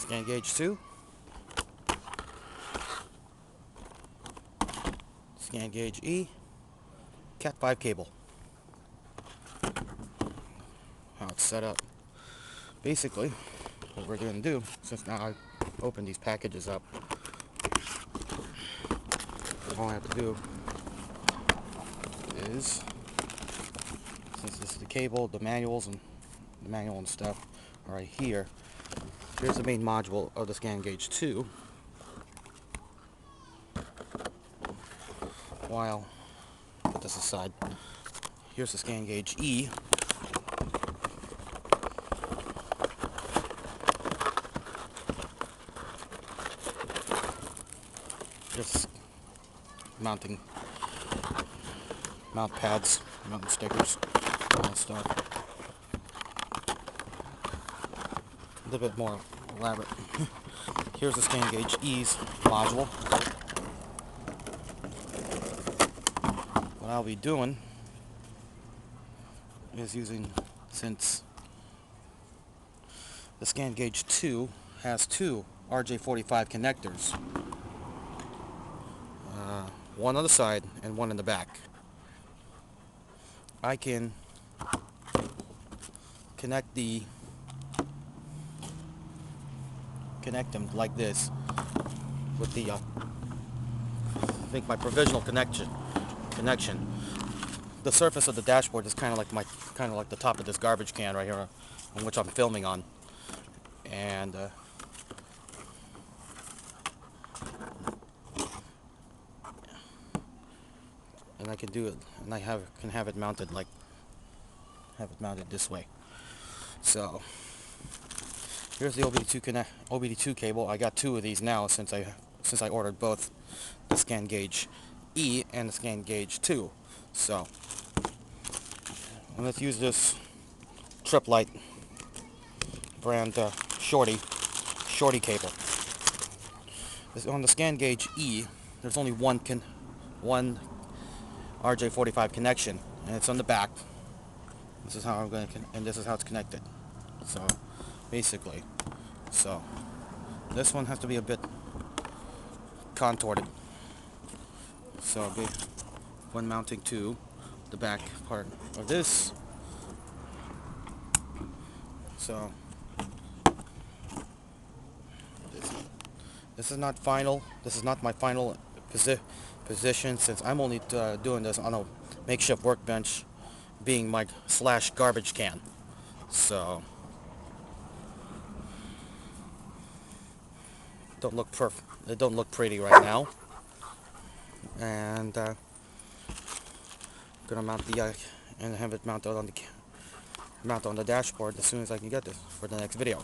ScanGaugeII, ScanGaugeE, CAT5 cable. How it's set up. Basically, what we're going to do, since now I've opened these packages up, all I have to do is, since this is the cable, the manual and stuff are right here. Here's the main module of the ScanGaugeII. While, put this aside, here's the ScanGaugeE. Just mount pads, mounting stickers, all that stuff. A little bit more elaborate. Here's the ScanGaugeE's module. What I'll be doing is using, since the ScanGaugeII has two RJ45 connectors, one on the side and one in the back, I can connect them like this with the I think my provisional connection. The surface of the dashboard is kind of like the top of this garbage can right here, on which I'm filming on, and I can do it, and I can have it mounted this way. So here's the OBD2 cable. I got two of these now since I ordered both the ScanGaugeE and the ScanGaugeII. So let's use this Triplite brand shorty cable. On the ScanGaugeE, there's only one RJ45 connection, and it's on the back. This is how I'm going to, and this is how it's connected. So basically, this one has to be a bit contorted. So when mounting to the back part of this, so this is not final. This is not my final position, since I'm only doing this on a makeshift workbench, being my / garbage can. So it don't look pretty right now, and gonna mount and have it mounted on the dashboard as soon as I can get this for the next video.